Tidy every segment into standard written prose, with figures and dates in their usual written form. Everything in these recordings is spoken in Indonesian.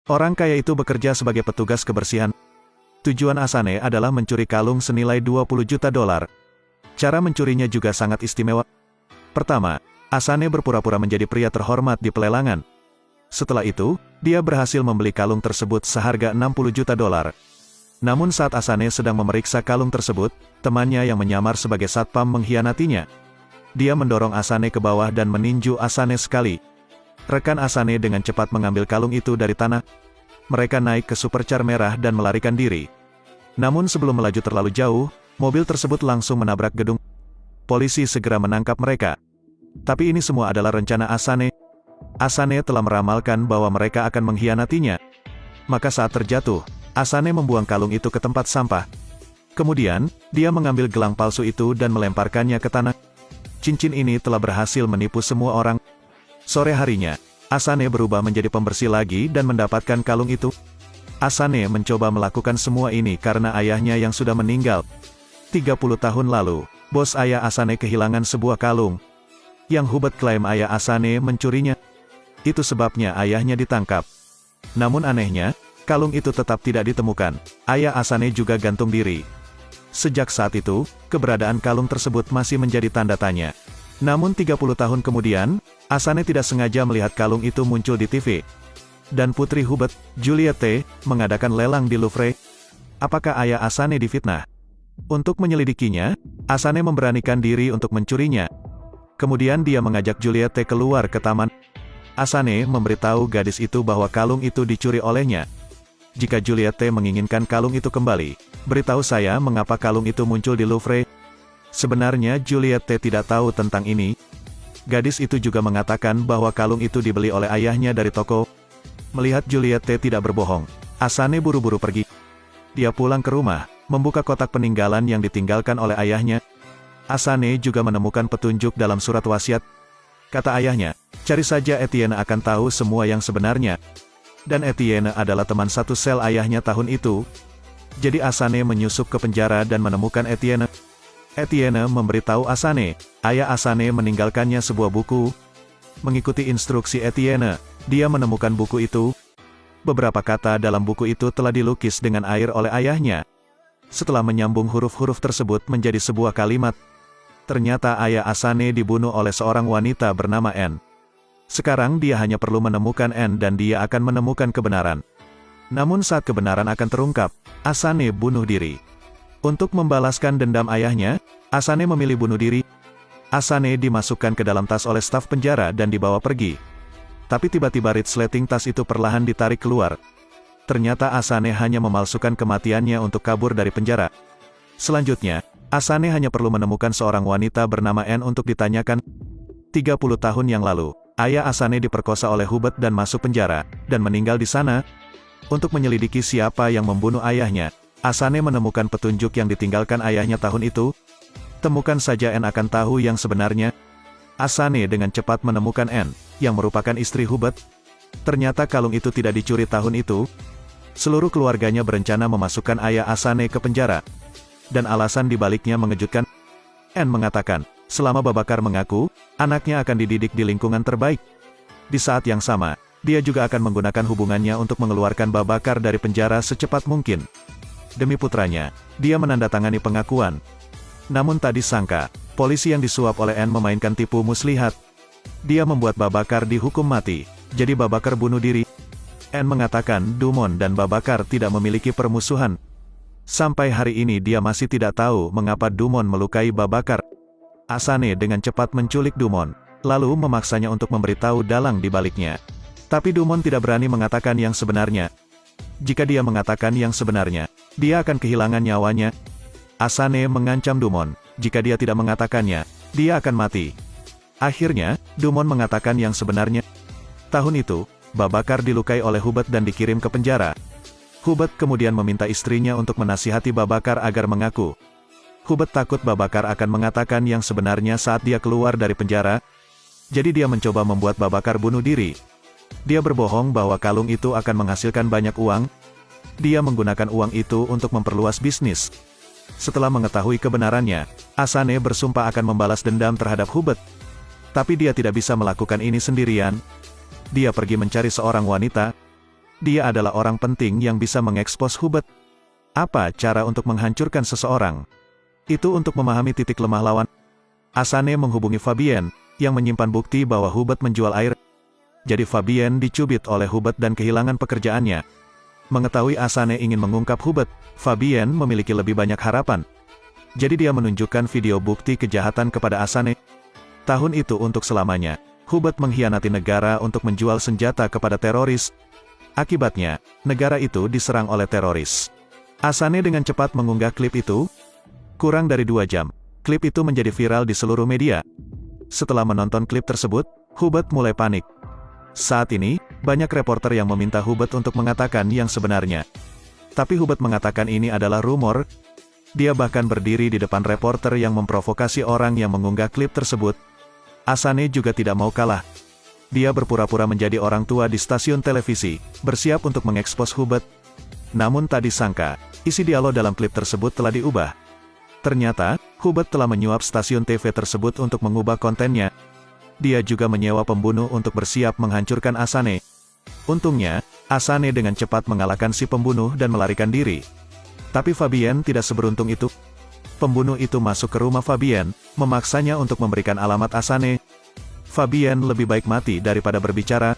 Orang kaya itu bekerja sebagai petugas kebersihan. Tujuan Asane adalah mencuri kalung senilai 20 juta dolar. Cara mencurinya juga sangat istimewa. Pertama, Asane berpura-pura menjadi pria terhormat di pelelangan. Setelah itu, dia berhasil membeli kalung tersebut seharga 60 juta dolar. Namun saat Asane sedang memeriksa kalung tersebut, temannya yang menyamar sebagai satpam mengkhianatinya. Dia mendorong Asane ke bawah dan meninju Asane sekali. Rekan Asane dengan cepat mengambil kalung itu dari tanah. Mereka naik ke supercar merah dan melarikan diri. Namun sebelum melaju terlalu jauh, mobil tersebut langsung menabrak gedung. Polisi segera menangkap mereka. Tapi ini semua adalah rencana Asane. Asane telah meramalkan bahwa mereka akan mengkhianatinya. Maka saat terjatuh, Asane membuang kalung itu ke tempat sampah. Kemudian, dia mengambil gelang palsu itu dan melemparkannya ke tanah. Cincin ini telah berhasil menipu semua orang. Sore harinya, Asane berubah menjadi pembersih lagi dan mendapatkan kalung itu. Asane mencoba melakukan semua ini karena ayahnya yang sudah meninggal. 30 tahun lalu, bos ayah Asane kehilangan sebuah kalung. Yang Hubert klaim ayah Asane mencurinya. Itu sebabnya ayahnya ditangkap. Namun anehnya, kalung itu tetap tidak ditemukan. Ayah Asane juga gantung diri. Sejak saat itu, keberadaan kalung tersebut masih menjadi tanda tanya. Namun 30 tahun kemudian, Asane tidak sengaja melihat kalung itu muncul di TV. Dan putri Hubert, Juliette, mengadakan lelang di Louvre. Apakah ayah Asane difitnah? Untuk menyelidikinya, Asane memberanikan diri untuk mencurinya. Kemudian dia mengajak Juliette keluar ke taman. Asane memberitahu gadis itu bahwa kalung itu dicuri olehnya. Jika Juliette menginginkan kalung itu kembali, beritahu saya mengapa kalung itu muncul di Louvre. Sebenarnya Juliette tidak tahu tentang ini. Gadis itu juga mengatakan bahwa kalung itu dibeli oleh ayahnya dari toko. Melihat Juliette tidak berbohong, Asane buru-buru pergi. Dia pulang ke rumah, membuka kotak peninggalan yang ditinggalkan oleh ayahnya. Asane juga menemukan petunjuk dalam surat wasiat. Kata ayahnya, cari saja Etienne akan tahu semua yang sebenarnya. Dan Etienne adalah teman satu sel ayahnya tahun itu. Jadi Asane menyusup ke penjara dan menemukan Etienne. Etienne memberitahu Asane, ayah Asane meninggalkannya sebuah buku. Mengikuti instruksi Etienne, dia menemukan buku itu. Beberapa kata dalam buku itu telah dilukis dengan air oleh ayahnya. Setelah menyambung huruf-huruf tersebut menjadi sebuah kalimat, ternyata ayah Asane dibunuh oleh seorang wanita bernama Anne. Sekarang dia hanya perlu menemukan Anne dan dia akan menemukan kebenaran. Namun saat kebenaran akan terungkap, Asane bunuh diri. Untuk membalaskan dendam ayahnya, Asane memilih bunuh diri. Asane dimasukkan ke dalam tas oleh staf penjara dan dibawa pergi. Tapi tiba-tiba resleting tas itu perlahan ditarik keluar. Ternyata Asane hanya memalsukan kematiannya untuk kabur dari penjara. Selanjutnya, Asane hanya perlu menemukan seorang wanita bernama Anne untuk ditanyakan. 30 tahun yang lalu, ayah Asane diperkosa oleh Hubert dan masuk penjara, dan meninggal di sana. Untuk menyelidiki siapa yang membunuh ayahnya, Asane menemukan petunjuk yang ditinggalkan ayahnya tahun itu. Temukan saja Anne akan tahu yang sebenarnya. Asane dengan cepat menemukan Anne, yang merupakan istri Hubert. Ternyata kalung itu tidak dicuri tahun itu. Seluruh keluarganya berencana memasukkan ayah Asane ke penjara. Dan alasan dibaliknya mengejutkan. Anne mengatakan, selama Babakar mengaku, anaknya akan dididik di lingkungan terbaik. Di saat yang sama, dia juga akan menggunakan hubungannya untuk mengeluarkan Babakar dari penjara secepat mungkin. Demi putranya, dia menandatangani pengakuan. Namun tak disangka, polisi yang disuap oleh Anne memainkan tipu muslihat. Dia membuat Babakar dihukum mati, jadi Babakar bunuh diri. Anne mengatakan Dumont dan Babakar tidak memiliki permusuhan. Sampai hari ini dia masih tidak tahu mengapa Dumont melukai Babakar. Asane dengan cepat menculik Dumont, lalu memaksanya untuk memberitahu dalang di baliknya. Tapi Dumont tidak berani mengatakan yang sebenarnya. Jika dia mengatakan yang sebenarnya, dia akan kehilangan nyawanya. Asane mengancam Dumont, jika dia tidak mengatakannya, dia akan mati. Akhirnya, Dumont mengatakan yang sebenarnya. Tahun itu, Babakar dilukai oleh Hubert dan dikirim ke penjara. Hubert kemudian meminta istrinya untuk menasihati Babakar agar mengaku. Hubert takut Babakar akan mengatakan yang sebenarnya saat dia keluar dari penjara. Jadi dia mencoba membuat Babakar bunuh diri. Dia berbohong bahwa kalung itu akan menghasilkan banyak uang. Dia menggunakan uang itu untuk memperluas bisnis. Setelah mengetahui kebenarannya, Asane bersumpah akan membalas dendam terhadap Hubert. Tapi dia tidak bisa melakukan ini sendirian. Dia pergi mencari seorang wanita. Dia adalah orang penting yang bisa mengekspos Hubert. Apa cara untuk menghancurkan seseorang? Itu untuk memahami titik lemah lawan. Asane menghubungi Fabienne, yang menyimpan bukti bahwa Hubert menjual air. Jadi Fabienne dicubit oleh Hubert dan kehilangan pekerjaannya. Mengetahui Asane ingin mengungkap Hubert, Fabienne memiliki lebih banyak harapan. Jadi dia menunjukkan video bukti kejahatan kepada Asane. Tahun itu untuk selamanya, Hubert mengkhianati negara untuk menjual senjata kepada teroris. Akibatnya, negara itu diserang oleh teroris. Asane dengan cepat mengunggah klip itu. Kurang dari 2 jam, klip itu menjadi viral di seluruh media. Setelah menonton klip tersebut, Hubert mulai panik. Saat ini, banyak reporter yang meminta Hubert untuk mengatakan yang sebenarnya. Tapi Hubert mengatakan ini adalah rumor. Dia bahkan berdiri di depan reporter yang memprovokasi orang yang mengunggah klip tersebut. Asane juga tidak mau kalah. Dia berpura-pura menjadi orang tua di stasiun televisi, bersiap untuk mengekspos Hubert. Namun tak disangka, isi dialog dalam klip tersebut telah diubah. Ternyata, Hubert telah menyuap stasiun TV tersebut untuk mengubah kontennya. Dia juga menyewa pembunuh untuk bersiap menghancurkan Asane. Untungnya, Asane dengan cepat mengalahkan si pembunuh dan melarikan diri. Tapi Fabienne tidak seberuntung itu. Pembunuh itu masuk ke rumah Fabienne, memaksanya untuk memberikan alamat Asane. Fabienne lebih baik mati daripada berbicara.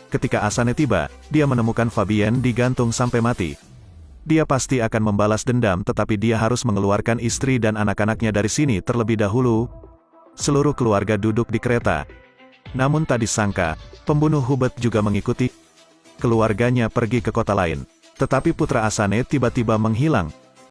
Ketika Asane tiba, dia menemukan Fabienne digantung sampai mati. Dia pasti akan membalas dendam, tetapi dia harus mengeluarkan istri dan anak-anaknya dari sini terlebih dahulu. Seluruh keluarga duduk di kereta. Namun tak disangka, pembunuh Hubert juga mengikuti. Keluarganya pergi ke kota lain. Tetapi putra Asane tiba-tiba menghilang.